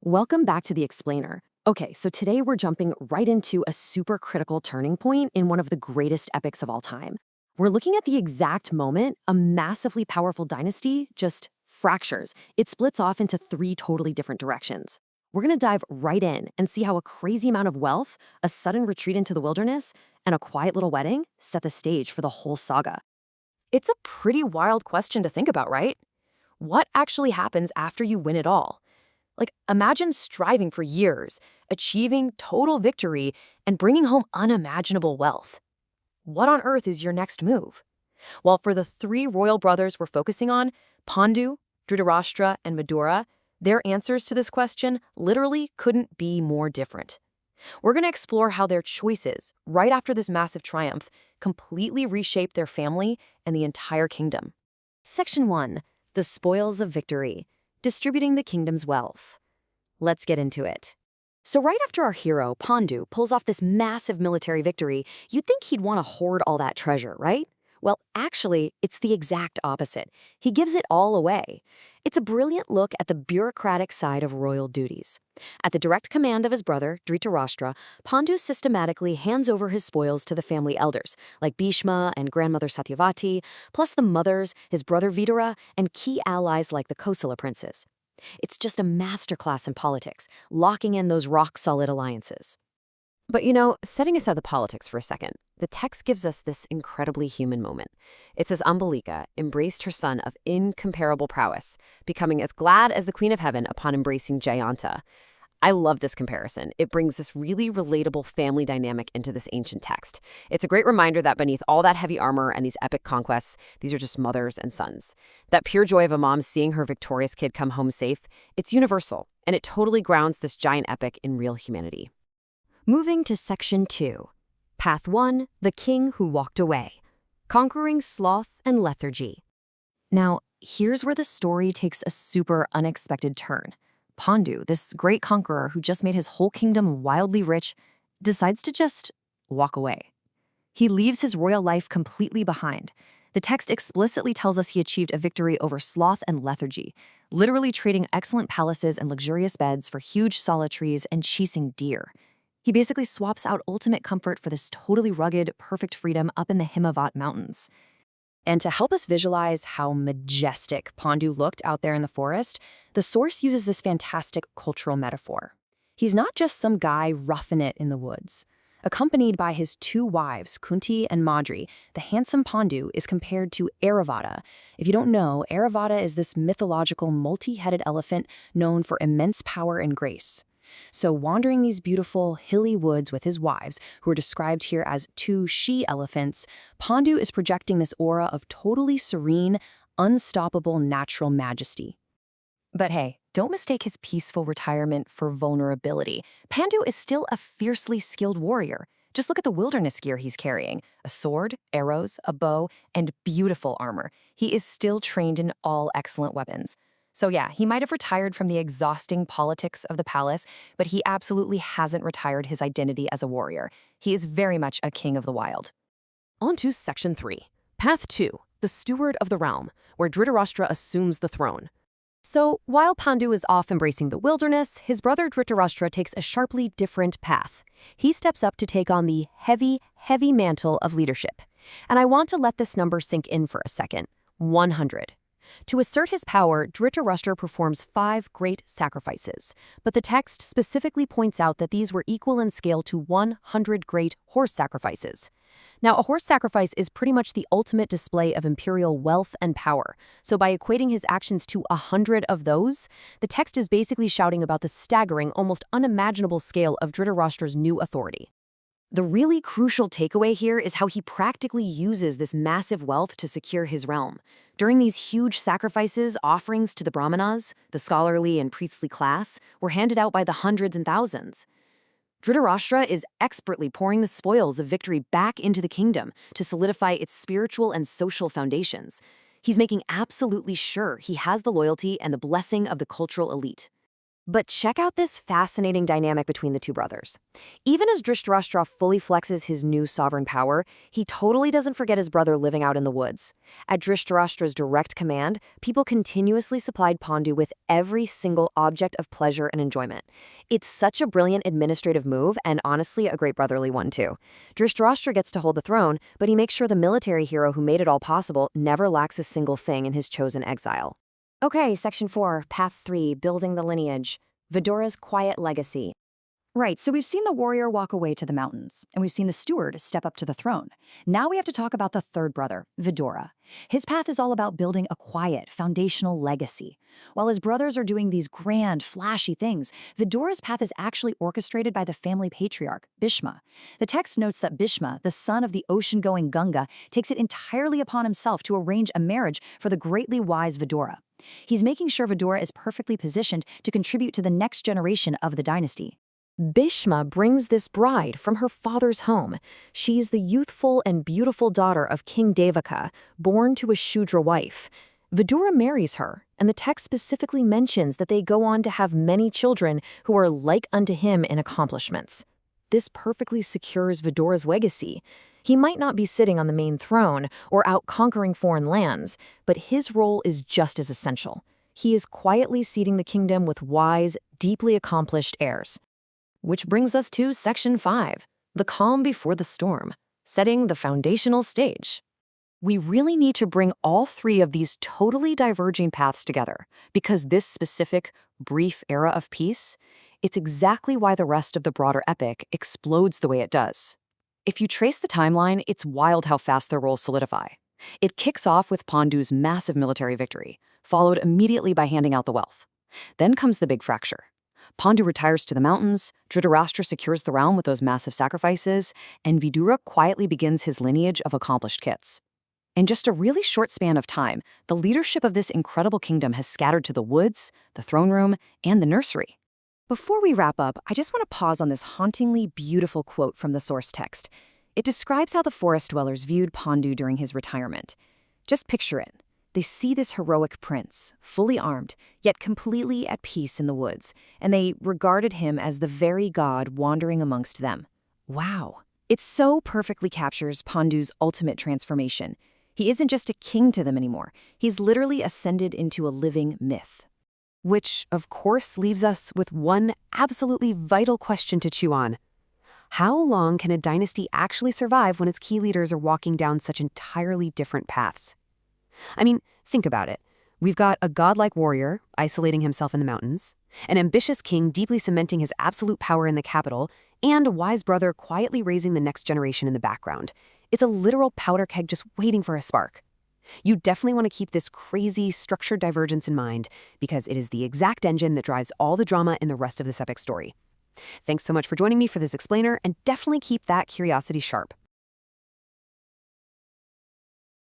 Welcome back to the Explainer. Okay, so today we're jumping right into a super critical turning point in one of the greatest epics of all time. We're looking at the exact moment a massively powerful dynasty just fractures. It splits off into three totally different directions. We're going to dive right in and see how a crazy amount of wealth, a sudden retreat into the wilderness, and a quiet little wedding set the stage for the whole saga. It's a pretty wild question to think about, right? What actually happens after you win it all? Like, imagine striving for years, achieving total victory, and bringing home unimaginable wealth. What on earth is your next move? Well, for the three royal brothers we're focusing on, Pandu, Dhritarashtra, and Vidura, their answers to this question literally couldn't be more different. We're going to explore how their choices, right after this massive triumph, completely reshaped their family and the entire kingdom. Section 1. The Spoils of Victory. Distributing the kingdom's wealth. Let's get into it. So right after our hero, Pandu, pulls off this massive military victory, you'd think he'd want to hoard all that treasure, right? Well, actually, it's the exact opposite. He gives it all away. It's a brilliant look at the bureaucratic side of royal duties. At the direct command of his brother, Dhritarashtra, Pandu systematically hands over his spoils to the family elders, like Bhishma and grandmother Satyavati, plus the mothers, his brother Vidura, and key allies like the Kosala princes. It's just a masterclass in politics, locking in those rock-solid alliances. But setting aside the politics for a second, the text gives us this incredibly human moment. It says Ambalika embraced her son of incomparable prowess, becoming as glad as the Queen of Heaven upon embracing Jayanta. I love this comparison. It brings this really relatable family dynamic into this ancient text. It's a great reminder that beneath all that heavy armor and these epic conquests, these are just mothers and sons. That pure joy of a mom seeing her victorious kid come home safe, it's universal, and it totally grounds this giant epic in real humanity. Moving to Section 2. Path 1. The King Who Walked Away. Conquering Sloth and Lethargy. Now, here's where the story takes a super unexpected turn. Pandu, this great conqueror who just made his whole kingdom wildly rich, decides to just walk away. He leaves his royal life completely behind. The text explicitly tells us he achieved a victory over sloth and lethargy, literally trading excellent palaces and luxurious beds for huge solitaries and chasing deer. He basically swaps out ultimate comfort for this totally rugged, perfect freedom up in the Himavat mountains. And to help us visualize how majestic Pandu looked out there in the forest, the source uses this fantastic cultural metaphor. He's not just some guy roughing it in the woods. Accompanied by his two wives, Kunti and Madri, the handsome Pandu is compared to Airavata. If you don't know, Airavata is this mythological multi-headed elephant known for immense power and grace. So wandering these beautiful, hilly woods with his wives, who are described here as two she-elephants, Pandu is projecting this aura of totally serene, unstoppable natural majesty. But hey, don't mistake his peaceful retirement for vulnerability. Pandu is still a fiercely skilled warrior. Just look at the wilderness gear he's carrying. A sword, arrows, a bow, and beautiful armor. He is still trained in all excellent weapons. So yeah, he might have retired from the exhausting politics of the palace, but he absolutely hasn't retired his identity as a warrior. He is very much a king of the wild. On to Section 3. Path 2. The Steward of the Realm, where Dhritarashtra assumes the throne. So while Pandu is off embracing the wilderness, his brother Dhritarashtra takes a sharply different path. He steps up to take on the heavy, heavy mantle of leadership. And I want to let this number sink in for a second. 100. To assert his power, Dhritarashtra performs 5 great sacrifices, but the text specifically points out that these were equal in scale to 100 great horse sacrifices. Now, a horse sacrifice is pretty much the ultimate display of imperial wealth and power, so by equating his actions to 100 of those, the text is basically shouting about the staggering, almost unimaginable scale of Dhritarashtra's new authority. The really crucial takeaway here is how he practically uses this massive wealth to secure his realm. During these huge sacrifices, offerings to the brahmanas, the scholarly and priestly class, were handed out by the hundreds and thousands. Dhritarashtra is expertly pouring the spoils of victory back into the kingdom to solidify its spiritual and social foundations. He's making absolutely sure he has the loyalty and the blessing of the cultural elite. But check out this fascinating dynamic between the two brothers. Even as Dhritarashtra fully flexes his new sovereign power, he totally doesn't forget his brother living out in the woods. At Dhritarashtra's direct command, people continuously supplied Pandu with every single object of pleasure and enjoyment. It's such a brilliant administrative move, and honestly, a great brotherly one too. Dhritarashtra gets to hold the throne, but he makes sure the military hero who made it all possible never lacks a single thing in his chosen exile. Okay, Section 4, Path 3, Building the Lineage. Vidura's Quiet Legacy. Right, so we've seen the warrior walk away to the mountains, and we've seen the steward step up to the throne. Now we have to talk about the third brother, Vidura. His path is all about building a quiet, foundational legacy. While his brothers are doing these grand, flashy things, Vidura's path is actually orchestrated by the family patriarch, Bhishma. The text notes that Bhishma, the son of the ocean-going Ganga, takes it entirely upon himself to arrange a marriage for the greatly wise Vidura. He's making sure Vidura is perfectly positioned to contribute to the next generation of the dynasty. Bhishma brings this bride from her father's home. She's the youthful and beautiful daughter of King Devaka, born to a Sudra wife. Vidura marries her, and the text specifically mentions that they go on to have many children who are like unto him in accomplishments. This perfectly secures Vidura's legacy. He might not be sitting on the main throne or out conquering foreign lands, but his role is just as essential. He is quietly seeding the kingdom with wise, deeply accomplished heirs. Which brings us to Section 5, the calm before the storm, setting the foundational stage. We really need to bring all three of these totally diverging paths together, because this specific, brief era of peace, it's exactly why the rest of the broader epic explodes the way it does. If you trace the timeline, it's wild how fast their roles solidify. It kicks off with Pandu's massive military victory, followed immediately by handing out the wealth. Then comes the big fracture. Pandu retires to the mountains, Dhritarashtra secures the realm with those massive sacrifices, and Vidura quietly begins his lineage of accomplished kits. In just a really short span of time, the leadership of this incredible kingdom has scattered to the woods, the throne room, and the nursery. Before we wrap up, I just want to pause on this hauntingly beautiful quote from the source text. It describes how the forest dwellers viewed Pandu during his retirement. Just picture it. They see this heroic prince, fully armed, yet completely at peace in the woods, and they regarded him as the very god wandering amongst them. Wow. It so perfectly captures Pandu's ultimate transformation. He isn't just a king to them anymore. He's literally ascended into a living myth. Which, of course, leaves us with one absolutely vital question to chew on. How long can a dynasty actually survive when its key leaders are walking down such entirely different paths? I mean, think about it. We've got a godlike warrior isolating himself in the mountains, an ambitious king deeply cementing his absolute power in the capital, and a wise brother quietly raising the next generation in the background. It's a literal powder keg just waiting for a spark. You definitely want to keep this crazy, structured divergence in mind, because it is the exact engine that drives all the drama in the rest of this epic story. Thanks so much for joining me for this explainer, and definitely keep that curiosity sharp.